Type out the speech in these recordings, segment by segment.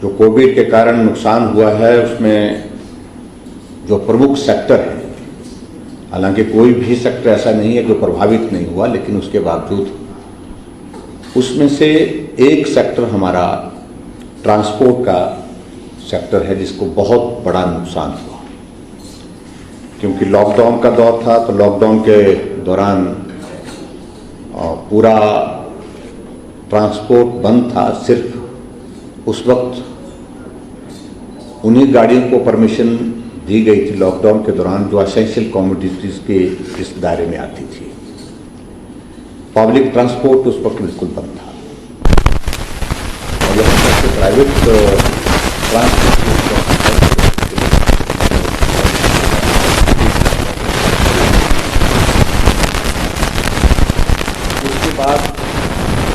जो कोविड के कारण नुकसान हुआ है उसमें जो प्रमुख सेक्टर है, हालांकि कोई भी सेक्टर ऐसा नहीं है जो प्रभावित नहीं हुआ, लेकिन उसके बावजूद उसमें से एक सेक्टर हमारा ट्रांसपोर्ट का सेक्टर है जिसको बहुत बड़ा नुकसान हुआ, क्योंकि लॉकडाउन का दौर था। तो लॉकडाउन के दौरान पूरा ट्रांसपोर्ट बंद था। सिर्फ उस वक्त उन्हीं गाड़ियों को परमिशन दी गई थी लॉकडाउन के दौरान जो एसेंशियल कमोडिटीज के इस दायरे में आती थी। पब्लिक ट्रांसपोर्ट उस वक्त बिल्कुल बंद था और यह प्राइवेट ट्रांसपोर्ट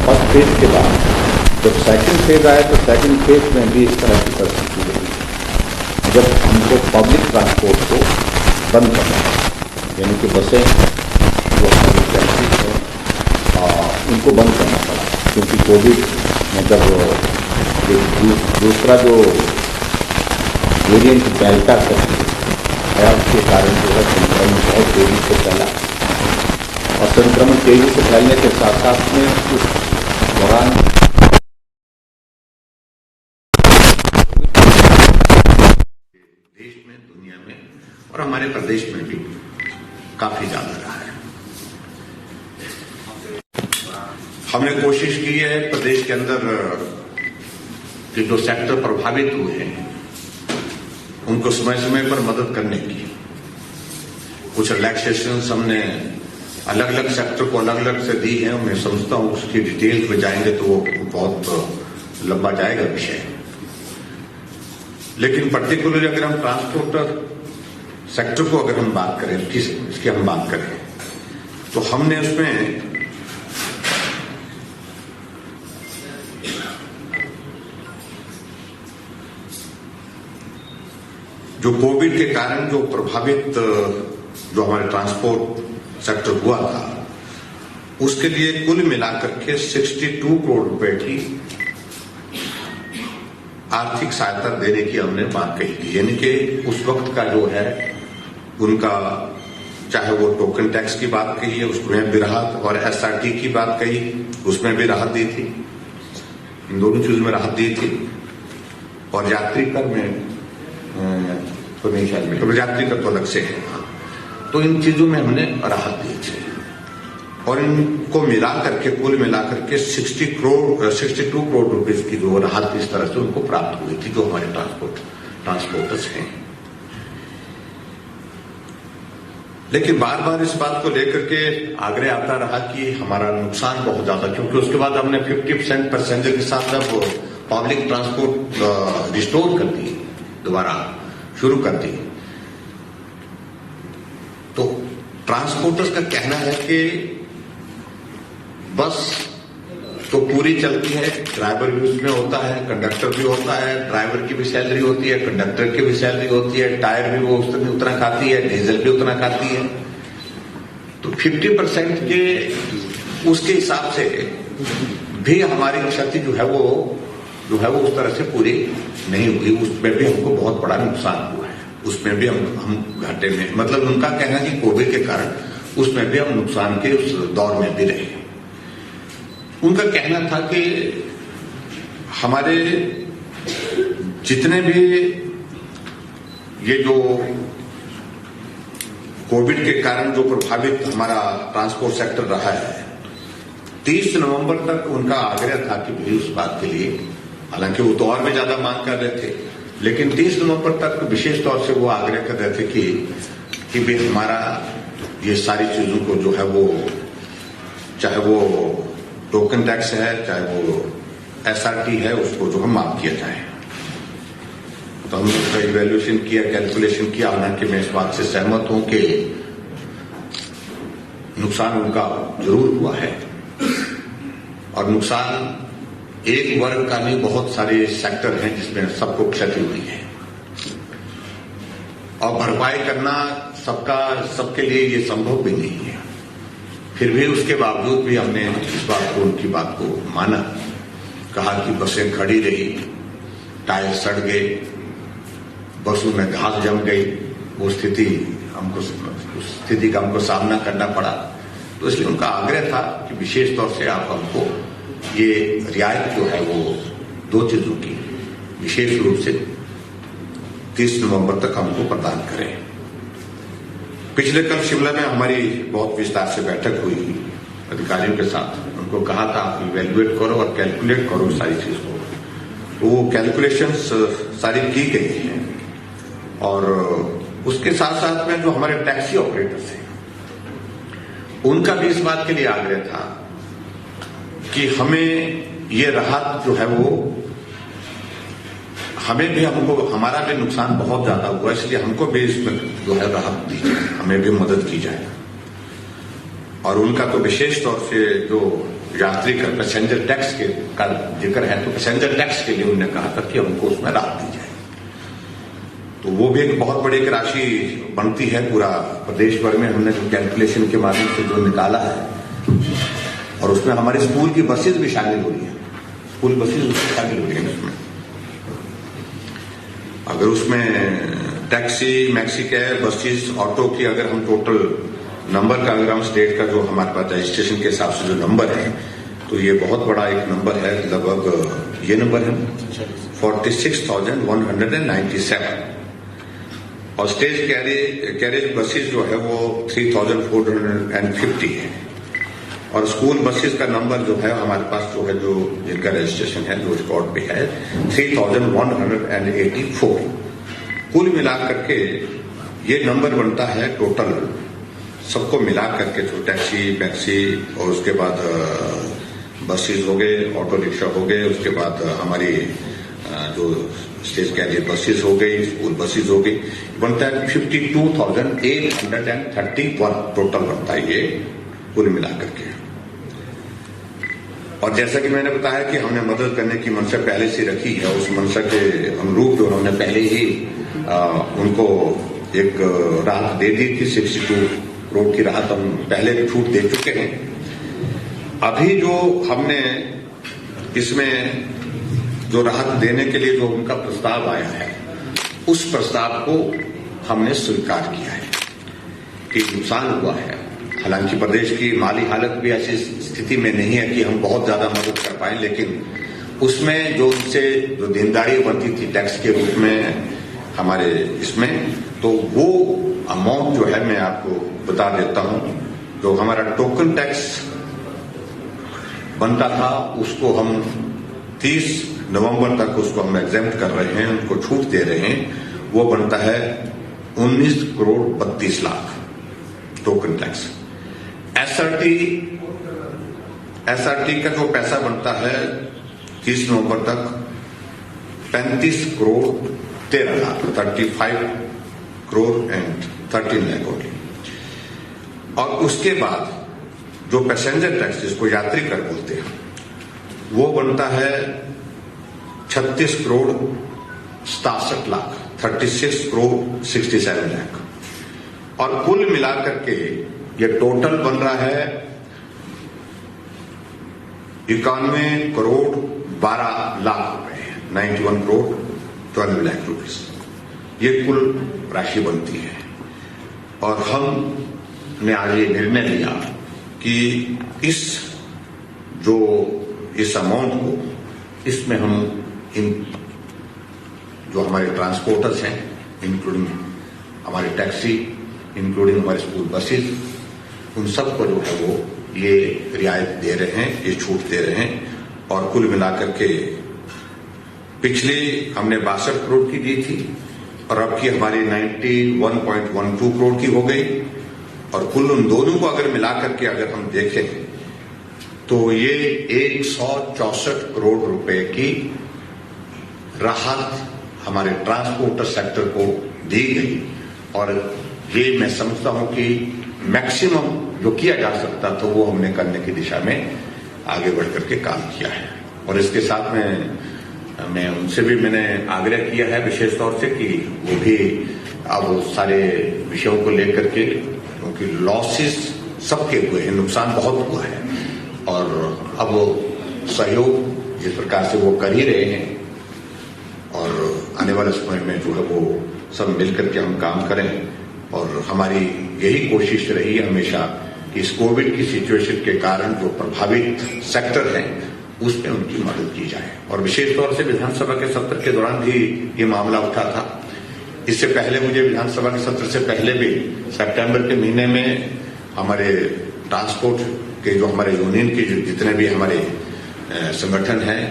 फर्स्ट फेज के बाद जब सेकंड फेज आया तो सेकंड फेज में भी इस तरह की परिस्थिति रही जब हमको पब्लिक ट्रांसपोर्ट को बंद करना है, यानी कि बसें जो हमारी टैक्सी हैं उनको बंद करना पड़ा, क्योंकि कोविड में जब दूसरा जो वेरिएंट डेल्टा आया उसके कारण जो है संक्रमण बहुत तेजी से फैला और संक्रमण तेजी से फैलने के साथ साथ में उस दौरान देश में, दुनिया में और हमारे प्रदेश में भी काफी ज्यादा रहा है। हमने कोशिश की है प्रदेश के अंदर कि जो सेक्टर प्रभावित हुए हैं उनको समय समय पर मदद करने की कुछ रिलैक्सेशंस हमने अलग अलग सेक्टर को अलग अलग से दी है। मैं समझता हूं उसकी डिटेल्स में जाएंगे तो वो बहुत लंबा जाएगा विषय, लेकिन पर्टिकुलरली अगर हम ट्रांसपोर्टर सेक्टर को अगर हम बात करें, इसकी हम बात करें तो हमने उसमें जो कोविड के कारण जो प्रभावित जो हमारे ट्रांसपोर्ट सेक्टर हुआ था उसके लिए कुल मिलाकर के 62 करोड़ रुपए की आर्थिक सहायता देने की हमने बात कही थी। यानी कि उस वक्त का जो है उनका, चाहे वो टोकन टैक्स की बात कही है उसमें भी राहत और एसआरटी की बात कही उसमें भी राहत दी थी, इन दोनों चीजों में राहत दी थी और यात्री कर में तो नहीं, शायद में यात्री कर तो अलग से है। तो इन चीजों में हमने राहत दी थी और इनको मिला करके कुल मिलाकर के 62 करोड़ रुपए की जो राहत इस तरह से उनको प्राप्त हुई थी जो हमारे ट्रांसपोर्टर्स हैं। लेकिन बार बार इस बात को लेकर के आग्रह आता रहा कि हमारा नुकसान बहुत ज्यादा, क्योंकि उसके बाद हमने 50% पैसेंजर के साथ जब पब्लिक ट्रांसपोर्ट रिस्टोर कर दी, दोबारा शुरू कर दी, तो ट्रांसपोर्टर्स का कहना है कि बस तो पूरी चलती है, ड्राइवर भी उसमें होता है, कंडक्टर भी होता है, ड्राइवर की भी सैलरी होती है, कंडक्टर की भी सैलरी होती है, टायर भी वो उतना खाती है, डीजल भी उतना खाती है। तो 50% के उसके हिसाब से भी हमारी क्षति जो है वो उस तरह से पूरी नहीं हुई। उसमें भी हमको बहुत बड़ा नुकसान हुआ है, उसमें भी हम घाटे में, मतलब उनका कहना कि कोविड के कारण उसमें भी हम नुकसान के उस दौर में भी रहे। उनका कहना था कि हमारे जितने भी ये जो कोविड के कारण जो प्रभावित हमारा ट्रांसपोर्ट सेक्टर रहा है, 30 नवंबर तक उनका आग्रह था कि भाई उस बात के लिए, हालांकि वो तो और भी ज्यादा मांग कर रहे थे, लेकिन 30 नवंबर तक विशेष तौर से वो आग्रह कर रहे थे कि भी हमारा ये सारी चीजों को जो है वो, चाहे वो टोकन टैक्स है, चाहे वो एसआरटी है, उसको जो है माफ किया जाए। तो हमने उसका इवैल्यूएशन किया, कैलकुलेशन किया, हालांकि मैं इस बात से सहमत हूं कि नुकसान उनका जरूर हुआ है और नुकसान एक वर्ग का नहीं, बहुत सारे सेक्टर हैं जिसमें सबको क्षति हुई है और भरपाई करना सबके लिए ये संभव भी नहीं है। फिर भी उसके बावजूद भी हमने इस बात को, उनकी बात को माना, कहा कि बसें खड़ी रही टायर सड़ गए, बसों में घास जम गई, उस स्थिति का हमको सामना करना पड़ा। तो इसलिए उनका आग्रह था कि विशेष तौर से आप हमको ये रियायत जो है वो 2 चीजों की विशेष रूप से 30 नवंबर तक हमको प्रदान करें। पिछले कल शिमला में हमारी बहुत विस्तार से बैठक हुई अधिकारियों के साथ। उनको कहा था आप इवेल्युएट करो और कैलकुलेट करो सारी चीज को। तो वो कैलकुलेशंस सारी की गई हैं और उसके साथ साथ में जो हमारे टैक्सी ऑपरेटर्स हैं उनका भी इस बात के लिए आग्रह था कि हमें ये राहत जो है वो हमको हमारा भी नुकसान बहुत ज्यादा हुआ, इसलिए हमको भी इसमें जो है राहत दी जाए, हमें भी मदद की जाए। और उनका तो विशेष तौर से जो यात्री का पैसेंजर टैक्स के का जिक्र है, तो पैसेंजर टैक्स के लिए उन्होंने कहा था कि हमको उसमें राहत दी जाए। तो वो भी एक बहुत बड़ी राशि बनती है। पूरा प्रदेश भर में हमने जो कैलकुलेशन के माध्यम से जो निकाला है और उसमें हमारे स्कूल की बसेस भी शामिल हो रही है, स्कूल बसेस उसमें शामिल हो रही है। उसमें अगर उसमें taxi, maxi cab, buses, auto की अगर हम टोटल नंबर का अगर हम स्टेट का जो हमारे पास रजिस्ट्रेशन के हिसाब से जो नंबर है, तो ये बहुत बड़ा एक नंबर है। लगभग ये नंबर है 46,197 और स्टेज कैरेज बसेस जो है वो 3,450 है और स्कूल बसेस का नंबर जो है हमारे पास जो है जो जिनका रजिस्ट्रेशन है जो रिकॉर्ड पे है 3,184। कुल मिलाकर के ये नंबर बनता है टोटल सबको मिला करके, जो टैक्सी, मैक्सी और उसके बाद बसेस हो गए, ऑटो रिक्शा हो गए, उसके बाद हमारी जो स्टेज कैरियर बसेस हो गई, स्कूल बसेस हो गई, बनता है 52,831 टोटल बनता है ये कुल मिलाकर के। और जैसा कि मैंने बताया कि हमने मदद करने की मंशा पहले से रखी है, उस मंशा के अनुरूप जो हमने पहले ही उनको एक राहत दे दी थी। 62 करोड़ की राहत हम पहले छूट दे चुके हैं। अभी जो हमने इसमें जो राहत देने के लिए जो उनका प्रस्ताव आया है, उस प्रस्ताव को हमने स्वीकार किया है कि नुकसान हुआ है। हालांकि प्रदेश की माली हालत भी ऐसी स्थिति में नहीं है कि हम बहुत ज्यादा मदद कर पाए, लेकिन उसमें जो उनसे जो देनदारी बनती थी टैक्स के रूप में हमारे इसमें, तो वो अमाउंट जो है मैं आपको बता देता हूं। जो हमारा टोकन टैक्स बनता था उसको हम 30 नवंबर तक उसको हम एग्जेम्प्ट कर रहे हैं, उनको छूट दे रहे हैं। वो बनता है 19 crore 32 lakh token tax. SRT का जो पैसा बनता है 30 नवंबर तक 35 करोड़ 13 लाख 35 करोड़ एंड 13 लाख ओनली। और उसके बाद जो पैसेंजर टैक्स जिसको यात्री कर बोलते हैं वो बनता है 36 करोड़ 67 लाख 36 करोड़ 67 लाख। और कुल मिलाकर के ये टोटल बन रहा है 91 करोड़ 12 लाख रुपए, 91 करोड़ 12 लाख रुपीज ये कुल राशि बनती है। और हमने आज ये निर्णय लिया कि इस अमाउंट को इसमें हम इन जो हमारे ट्रांसपोर्टर्स हैं, इंक्लूडिंग हमारे टैक्सी, इंक्लूडिंग हमारे स्कूल बसेस, उन सबको जो है वो ये रियायत दे रहे हैं, ये छूट दे रहे हैं। और कुल मिलाकर के पिछले हमने 62 करोड़ की दी थी और अब की हमारी 91.12 करोड़ की हो गई। और कुल उन दोनों को अगर मिलाकर के अगर हम देखें तो ये 164 करोड़ रुपए की राहत हमारे ट्रांसपोर्टर सेक्टर को दी गई। और ये मैं समझता हूं कि मैक्सिमम जो किया जा सकता था वो हमने करने की दिशा में आगे बढ़ करके काम किया है। और इसके साथ में मैं उनसे भी मैंने आग्रह किया है विशेष तौर से कि वो भी अब सारे विषयों को लेकर के, क्योंकि लॉसेस सबके हुए हैं, नुकसान बहुत हुआ है और अब वो सहयोग जिस प्रकार से वो कर ही रहे हैं और आने वाले समय में जो है वो सब मिलकर के हम काम करें। और हमारी यही कोशिश रही है हमेशा कि इस कोविड की सिचुएशन के कारण जो प्रभावित सेक्टर हैं उसमें उनकी मदद की जाए। और विशेष तौर से विधानसभा के सत्र के दौरान भी ये मामला उठा था। इससे पहले मुझे विधानसभा के सत्र से पहले भी सितंबर के महीने में हमारे ट्रांसपोर्ट के जो हमारे यूनियन के जितने भी हमारे संगठन हैं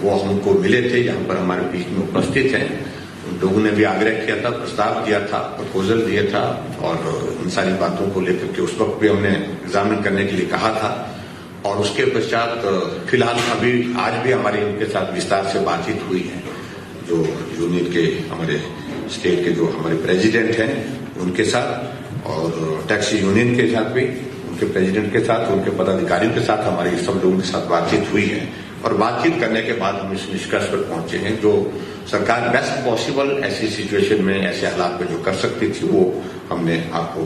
वो हमको मिले थे, यहाँ पर हमारे बीच में उपस्थित हैं। उन लोगों ने भी आग्रह किया था, प्रस्ताव दिया था, प्रपोजल दिया था और इन सारी बातों को लेकर के उस वक्त भी हमने एग्जामिन करने के लिए कहा था। और उसके पश्चात फिलहाल अभी आज भी हमारी उनके साथ विस्तार से बातचीत हुई है। जो यूनियन के हमारे स्टेट के जो हमारे प्रेसिडेंट हैं उनके साथ और टैक्सी यूनियन के साथ भी, उनके प्रेसिडेंट के साथ, उनके पदाधिकारियों के साथ हमारी सब लोगों के साथ बातचीत हुई है। और बातचीत करने के बाद हम इस निष्कर्ष पर पहुंचे हैं जो सरकार बेस्ट पॉसिबल ऐसी सिचुएशन में, ऐसे हालात में जो कर सकती थी वो हमने आपको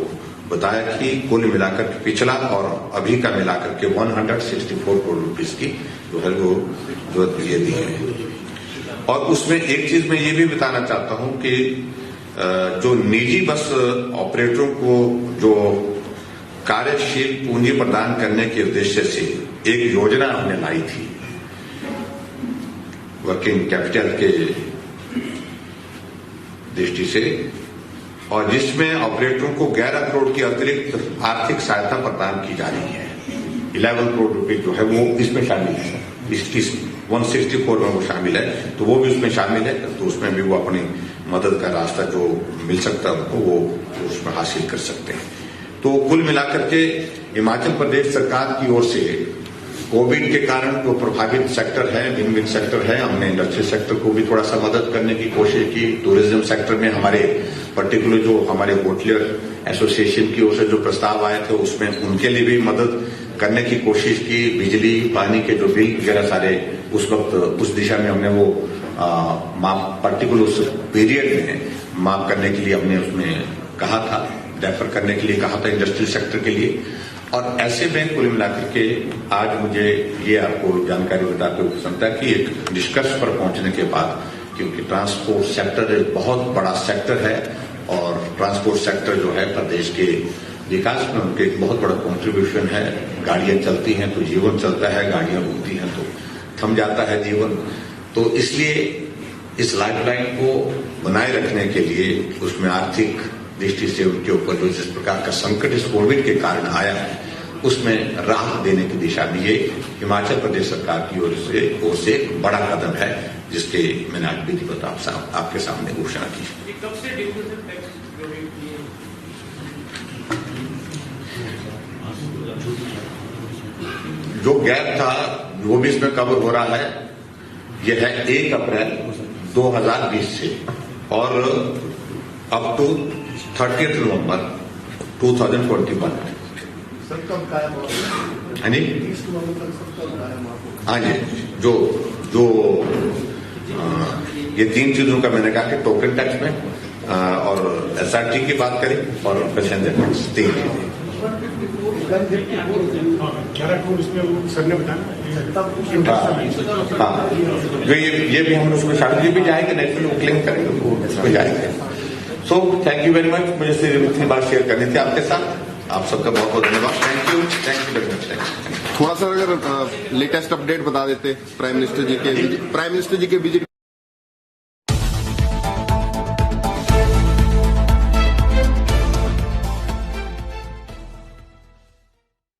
बताया कि कुल मिलाकर के पिछला और अभी का मिलाकर के 164 करोड़ रुपीस की जो है वो जो ये दी है। और उसमें एक चीज मैं ये भी बताना चाहता हूं कि जो निजी बस ऑपरेटरों को जो कार्यशील पूंजी प्रदान करने के उद्देश्य से एक योजना हमने लाई थी वर्किंग कैपिटल के दृष्टि से, और जिसमें ऑपरेटरों को 11 करोड़ की अतिरिक्त आर्थिक सहायता प्रदान की जा रही है। 11 करोड़ रुपए जो है वो इसमें शामिल है, इस 164 में वो शामिल है, तो वो भी उसमें शामिल है। तो उसमें भी वो अपनी मदद का रास्ता जो मिल सकता है उनको वो उसमें हासिल कर सकते हैं। तो कुल मिलाकर के हिमाचल प्रदेश सरकार की ओर से कोविड के कारण जो प्रभावित सेक्टर है, विन विन सेक्टर है, हमने इंडस्ट्रियल सेक्टर को भी थोड़ा सा मदद करने की कोशिश की। टूरिज्म सेक्टर में हमारे पर्टिकुलर जो हमारे होटलियर एसोसिएशन की ओर से जो प्रस्ताव आए थे उसमें उनके लिए भी मदद करने की कोशिश की। बिजली पानी के जो बिल वगैरह सारे उस वक्त उस दिशा में हमने वो माफ पर्टिकुलर उस पीरियड में माफ करने के लिए हमने उसमें कहा था, डेफर करने के लिए कहा था इंडस्ट्रियल सेक्टर के लिए। और ऐसे में कुल मिलाकर के आज मुझे ये आपको जानकारी बताते हुए पसंद है कि एक निष्कर्ष पर पहुंचने के बाद, क्योंकि ट्रांसपोर्ट सेक्टर एक बहुत बड़ा सेक्टर है और ट्रांसपोर्ट सेक्टर जो है प्रदेश के विकास में उनके एक बहुत बड़ा कंट्रीब्यूशन है। गाड़ियां चलती हैं तो जीवन चलता है, गाड़ियां रुकती हैं तो थम जाता है जीवन। तो इसलिए इस लाइफलाइन को बनाए रखने के लिए उसमें आर्थिक दृष्टि से उनके ऊपर जो जिस प्रकार का संकट इस कोविड के कारण आया है उसमें राहत देने की दिशा में ये हिमाचल प्रदेश सरकार की ओर से एक बड़ा कदम है, जिसके मैंने आज विधिवत आपके सामने घोषणा की। जो गैप था वो भी इसमें कवर हो रहा है। यह है 1 अप्रैल 2020 से और अप टू 30 नवंबर 2021। हाँ जी, हाँ जी, जो जो ये 3 चीजों का मैंने कहा कि टोकन टैक्स में और एसआरटी की बात करें और पैसेंजर टैक्स 3 चीजें। हाँ, जो ये भी हम उसमें शामिल भी जाएंगे, नेशनल वो क्लेम करेंगे वो उसमें जाएंगे। So thank you very much, मुझे सिर्फ इतनी बात शेयर करनी थी आपके साथ। आप सबका बहुत बहुत धन्यवाद। Thank you very much. थोड़ा सा अगर लेटेस्ट अपडेट बता देते प्राइम मिनिस्टर जी के विजिट